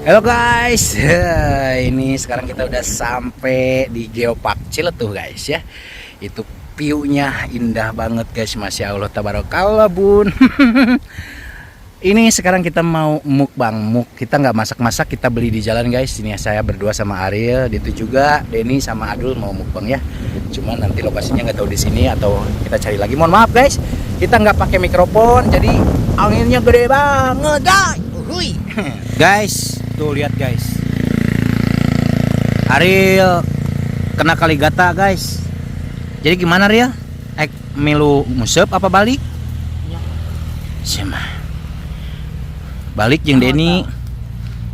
Halo guys, ini sekarang kita udah sampai di Geopark Ciletuh guys ya. Itu view-nya indah banget guys, masya Allah tabarakallah bun. Ini sekarang kita mau mukbang, kita nggak masak-masak, kita beli di jalan guys. Ini saya berdua sama Ariel, itu juga Denny sama Adul mau mukbang ya. Cuman nanti lokasinya nggak tahu di sini atau kita cari lagi. Mohon maaf guys, kita nggak pakai mikrofon, jadi anginnya gede banget guys. Guys, tuh lihat guys, Ariel kena kaligata guys. Jadi gimana Ariel? Milu musep apa balik? Sama balik yang Denny.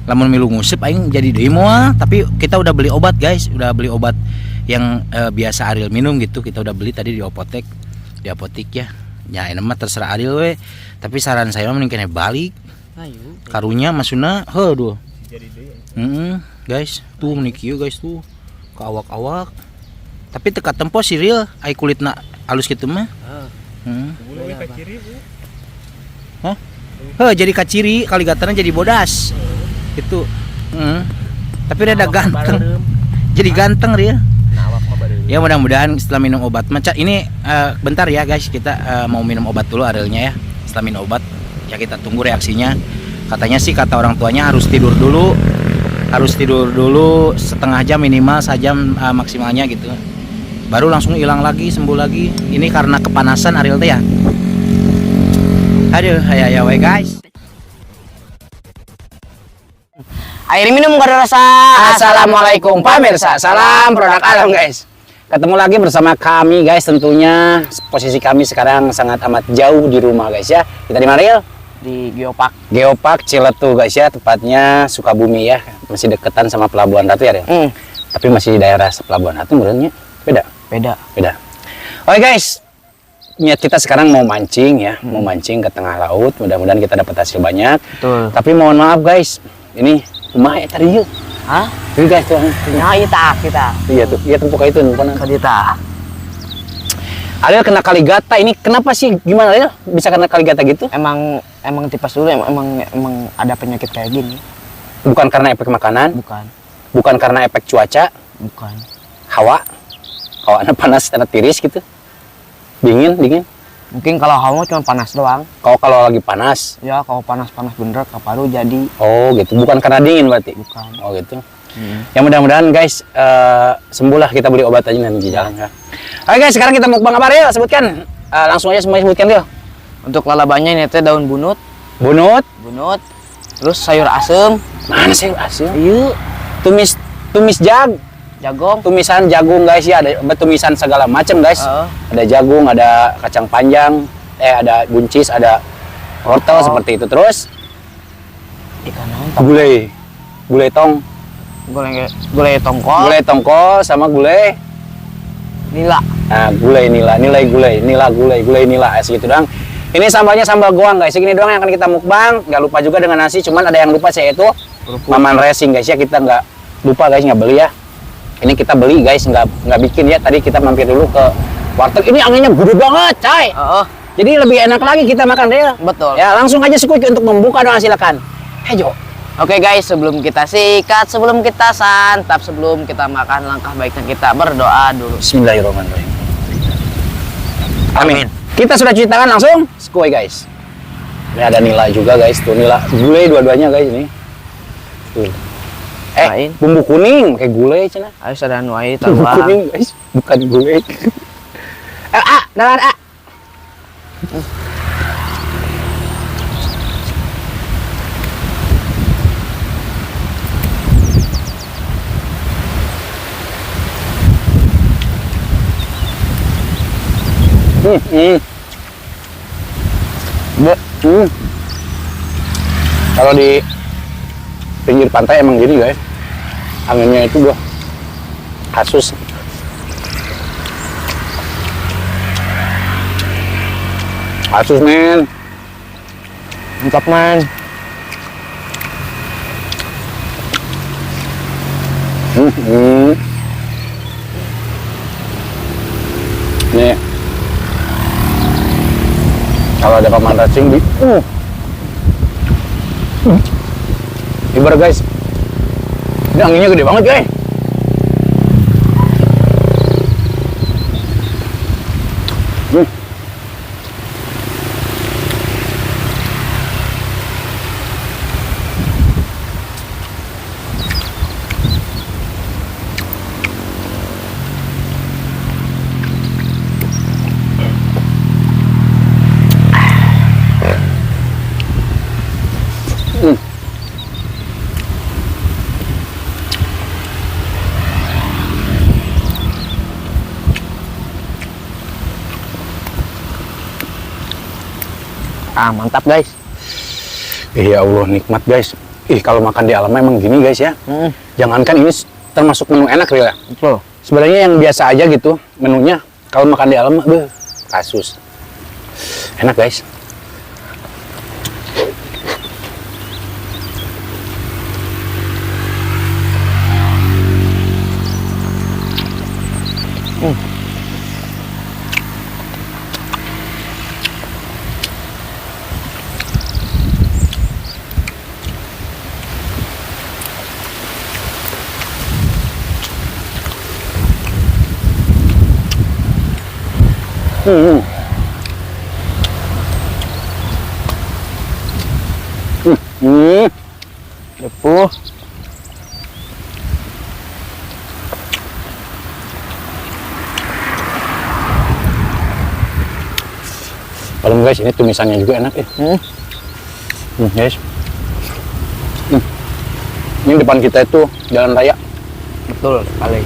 Lamun milu ngusep aing jadi demo tapi kita udah beli obat guys, udah beli obat yang biasa Ariel minum gitu. Kita udah beli tadi di apotek, ya. Ya ini mah terserah Ariel we. Tapi saran saya mending kena balik. Karunya masuna heuh guys, tuh menikio guys tuh ke awak-awak. Tapi teka tempo si Real ai kulitna halus gitu mah. Hah? Jadi kaciri, kaligatana jadi bodas. Gitu. Tapi rada ganteng. Jadi ganteng Real. Ya mudah-mudahan setelah minum obat macam ini bentar ya guys, kita mau minum obat dulu Arielnya ya. Setelah minum obat ya kita tunggu reaksinya. Katanya sih kata orang tuanya harus tidur dulu setengah jam minimal, sejam maksimalnya gitu, baru langsung hilang lagi, sembuh lagi. Ini karena kepanasan Ariel teh ya. Aduh ya we guys, air minum gak ada rasa. Assalamualaikum pemirsa, salam produk alam guys. Ketemu lagi bersama kami guys, tentunya posisi kami sekarang sangat amat jauh di rumah guys ya. Kita di mana Ariel? Di Geopark Ciletuh guys ya, tepatnya Sukabumi ya, masih deketan sama Pelabuhan Ratu ya Ariel. Tapi masih di daerah Pelabuhan Ratu menurutnya beda. Oke guys, niat kita sekarang mau mancing ya, mau mancing ke tengah laut, mudah-mudahan kita dapat hasil banyak. Betul. Tapi mohon maaf guys, ini kumaha tadi yuk. Hah? Ini guys tuh. Nah, kita. Iya tuh, iya tempat itu numpana. Kita. Ariel kena kaligata, ini kenapa sih? Gimana Ariel bisa kena kaligata gitu? Emang tipes dulu, emang ada penyakit kayak gini. Bukan karena efek makanan? Bukan karena efek cuaca? Bukan. Hawanya panas, tanah tiris gitu? Dingin? Mungkin kalau hawa cuma panas doang. Kalau lagi panas? Ya, kalau panas bener baru jadi. Oh gitu, bukan karena dingin berarti? Bukan. Oh gitu. Ya mudah-mudahan guys sembuhlah, kita beli obat aja nanti di jalan ya. Oke guys, sekarang kita mukbang apa Ariel? Sebutkan. Langsung aja semuanya sebutkan Ariel. Untuk lalabanya ini teh daun bunut. Terus sayur asem. Mana sayur asem? Iya. Tumis Jagung. Tumisan jagung guys ya, ada tumisan segala macam guys. Ada jagung, ada kacang panjang, ada buncis, ada wortel seperti itu. Terus ikan gulai tong. Gulai tongkol sama gulai nila. Nah, gulai nila segitu doang. Ini sambalnya sambal goang guys. Segini doang yang akan kita mukbang. Nggak lupa juga dengan nasi. Cuman ada yang lupa, saya itu Maman Racing guys ya. Kita nggak lupa guys, nggak beli ya. Ini kita beli guys, nggak bikin ya. Tadi kita mampir dulu ke warteg. Ini anginnya gede banget, cai. Jadi lebih enak lagi kita makan deh. Betul. Ya langsung aja Squeaky untuk membuka doang, silakan. Hejo. Oke guys, sebelum kita sikat, sebelum kita santap, sebelum kita makan, langkah baiknya kita berdoa dulu. Bismillahirrahmanirrahim. Amin. Kita sudah cuci tangan, langsung Squeaky guys. Ini ada nila juga guys, tuh nila gulai dua-duanya guys ini. Tuh. Bumbu kuning kayak gulai cina. Ayo ada nuai bumbu kuning guys, bukan gulai. Dalam. Kalau di pinggir pantai emang gini guys, anginnya itu udah kasus. Men, mantap man. Nih kalau ada Maman Racing di Ibar guys, Ini anginnya gede banget, guys. Mantap guys. Ya Allah, nikmat guys. Kalau makan di alam emang gini guys ya. Jangankan ini termasuk menu enak ya. Betul. Sebenarnya yang biasa aja gitu menunya. Kalau makan di alam, kasus. Enak guys. Depuh. Kalau guys, ini tumisannya juga enak ya. Guys. Ini depan kita itu jalan raya. Betul sekali.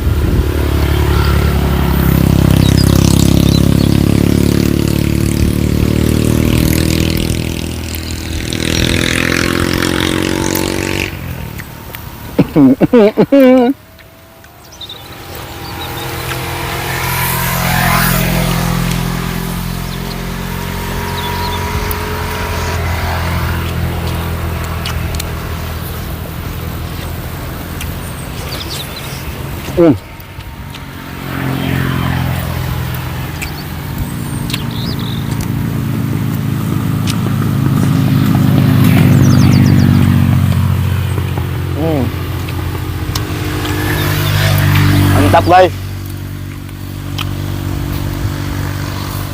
Mantap guys.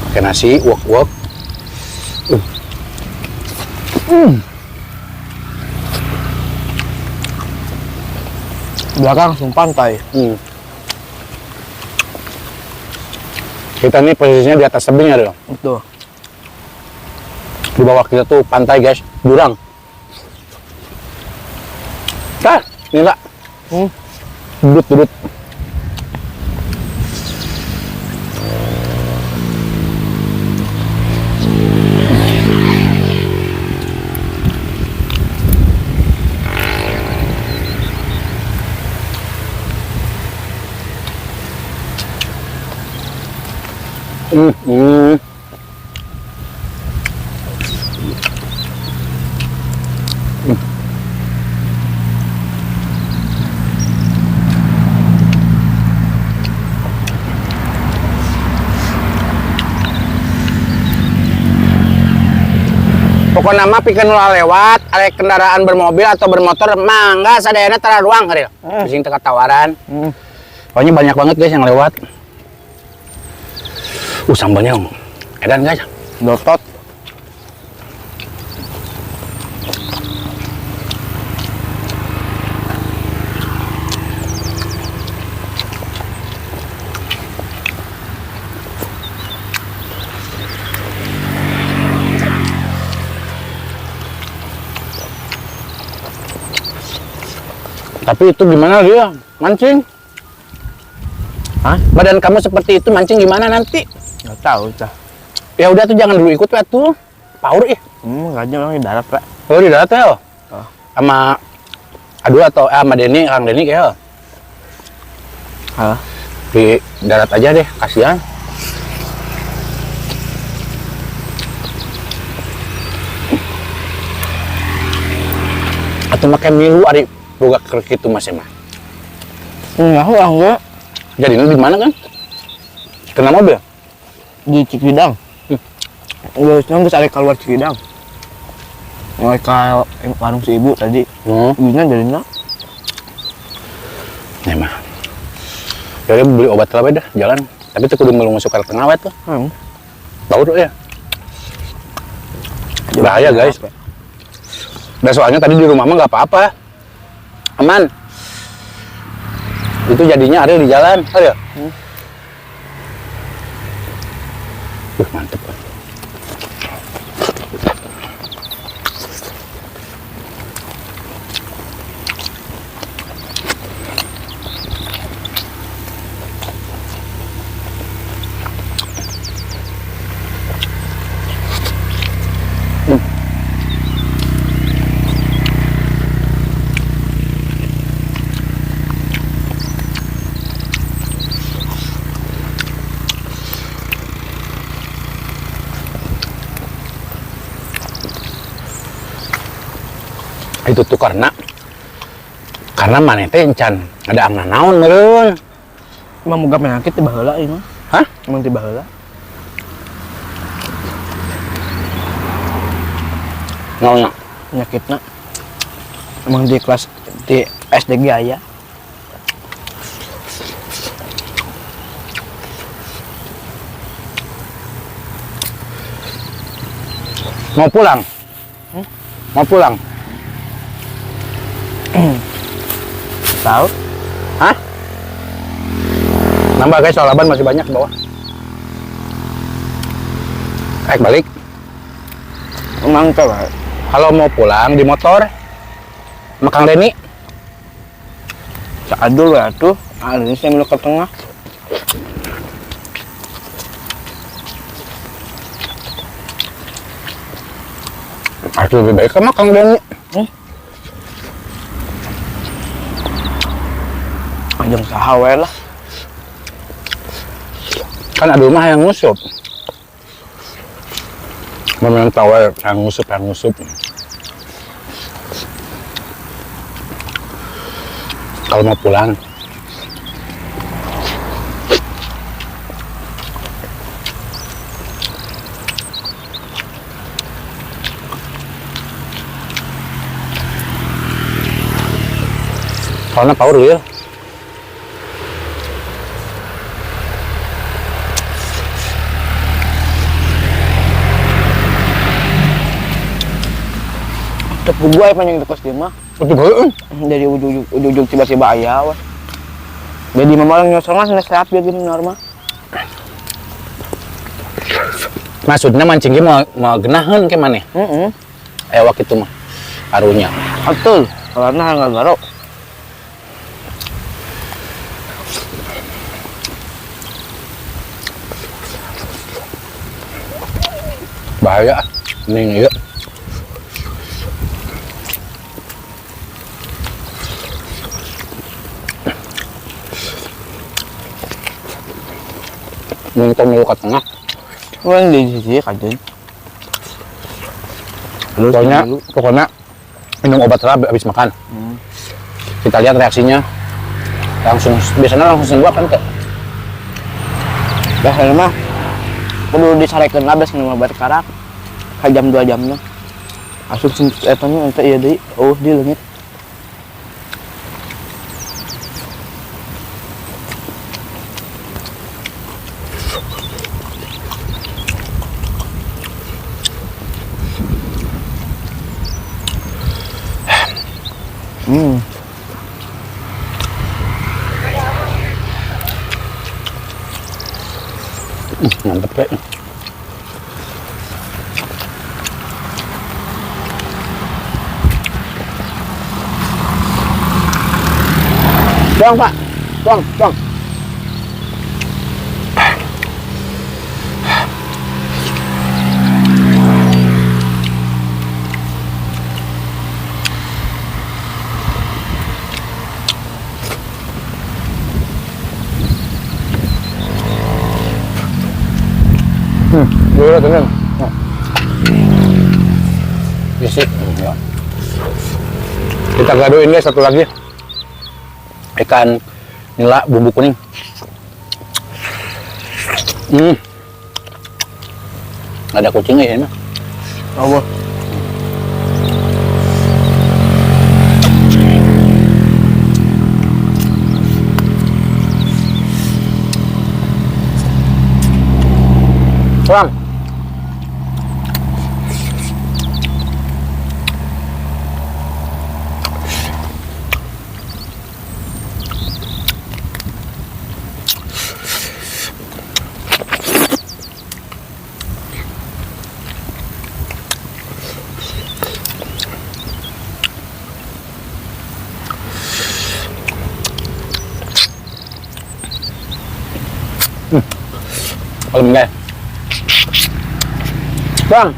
Pakai nasi, wok-wok. Belakang langsung pantai. Kita nih posisinya di atas tebing ya, Betul. Di bawah kita tuh pantai guys, jurang. Ini lah. Dudut. Pokoknya mah pikeun ulah lewat, ada kendaraan bermobil atau bermotor, mangga sadayana tara ruang kali. Bising teka tawaran. Pokoknya banyak banget guys yang lewat. Sambalnya edan guys. Dotot. Tapi itu gimana dia mancing? Hah? Badan kamu seperti itu mancing gimana nanti? Nggak tahu cah. Ya udah tuh jangan dulu ikut ya tuh. Paur ih. Nggak orang di darat pak. Oh di darat ya? Oh. Sama aduh atau sama Denny, Kang Denny kayak. Hah? Di darat aja deh, kasihan. Atau makan milu ari boga keur kitu Mas mah. Enggak. Jadi ini di mana kan? Kena mobil? Di Cikidang. Geus ada keluar Cikidang. Mulai ke warung si ibu tadi. Ini jadinya Nih mah. Jadi beli obat lah dah jalan. Tapi tuh kudu ngelung masuk ke tengah we tuh. Tahu tuh ya. Bahaya guys. Dan soalnya tadi di rumah mah nggak apa-apa. Aman. Itu jadinya ada di jalan. Ada. Mantep. Itu tuh karena mana teh encan ada angna naon meureun. Emang muga penyakit di baheula ieu mah. Hah? Emang di baheula. Naon? Penyakitna. Emang di kelas di SDG aya. Mau pulang? Mau pulang? Tahu? Hah? Nambah guys, solaban masih banyak di bawah. Balik. Emang tuh, Pak. Kalau mau pulang di motor, sama Kang Deni. Seadul ya tuh. Ini saya meluk ke tengah. Harus lebih baik sama Kang Deni. Ajeng saha we lah. Kan ada rumah yang ngusup. Memang tahu yang ngusup. Kalau mau pulang, soalnya power wheel. Tepuk gua panjang tekos dia mah. Betul banget. Dari ujung tiba-tiba aya wah. Jadi mamalang nyosor mah sehat biar gini normal. Maksudnya mancing ge mau genaheun ke maneh? Aya waktu itu mah arunya. Betul. Karena enggak garo. Bahaya ning ieu. Nonton dulu ke tengah. Orang di sisi kajen. Soalnya pokoknya minum obat lah habis makan. Kita lihat reaksinya. Biasanya langsung sembuh kan tuh. Biasanya mah perlu disarekeun lah beus minum obat karak. Ka jam 2 jamnya. Asup etanya ente ieu deui. Oh, di leungit. Mantep ya. Bang, Pak. Bang. Dulu tenang. Bisi. Kita gaduhin guys satu lagi. Ikan nila bumbu kuning. Ada kucingnya ya mah. Allah. Bang. Kalau enggak. Bang.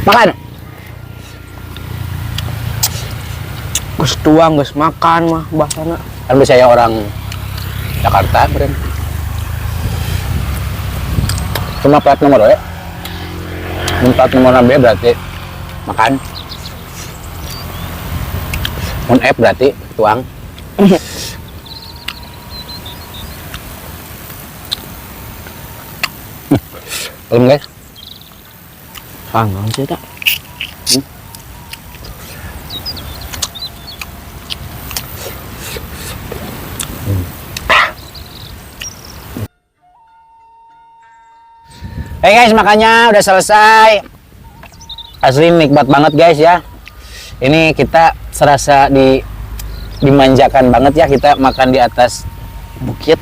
Makan. Gus tuang, gus makan mah bahasana. Kan saya orang Jakarta, beren. Cuma plat nomor ya. Plat nomor B berarti makan. Mun F berarti tuang. Belum guys. Sanggang sih tak. Hey guys, makannya udah selesai. Asli nikmat banget guys ya. Ini kita serasa dimanjakan banget ya, kita makan di atas bukit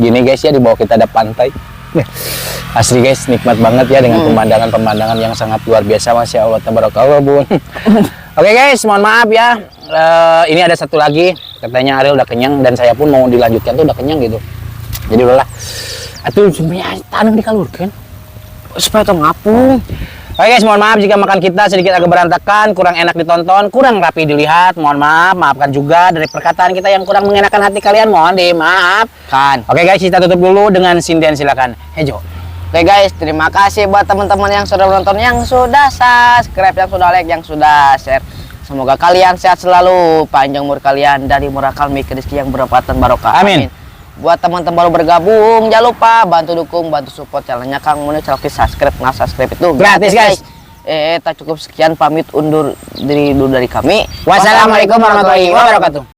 gini guys ya, di bawah kita ada pantai. Asli guys, nikmat banget ya dengan pemandangan-pemandangan yang sangat luar biasa, Masya Allah tabarakallah bun. Oke guys, mohon maaf ya. Ini ada satu lagi, katanya Ariel udah kenyang dan saya pun mau dilanjutkan tuh udah kenyang gitu. Jadi udahlah. Atuh sebenarnya tanam dikalurkan Supaya tong ngapung. Oke guys, mohon maaf jika makan kita sedikit agak berantakan, kurang enak ditonton, kurang rapi dilihat. Mohon maaf, maafkan juga dari perkataan kita yang kurang mengenakan hati kalian, mohon dimaafkan. Oke guys, kita tutup dulu dengan sinden, silakan. Hejo. Oke guys, terima kasih buat teman-teman yang sudah menonton, yang sudah subscribe, yang sudah like, yang sudah share. Semoga kalian sehat selalu, panjang umur kalian, dari murah kalmi ke rezeki yang berapatan barokah. Amin. Buat teman-teman baru bergabung, jangan lupa bantu dukung, bantu support channelnya Kang Mun, subscribe. Nah, subscribe itu gratis guys. Tak cukup sekian, pamit undur diri dulu dari kami. Wassalamualaikum warahmatullahi wabarakatuh.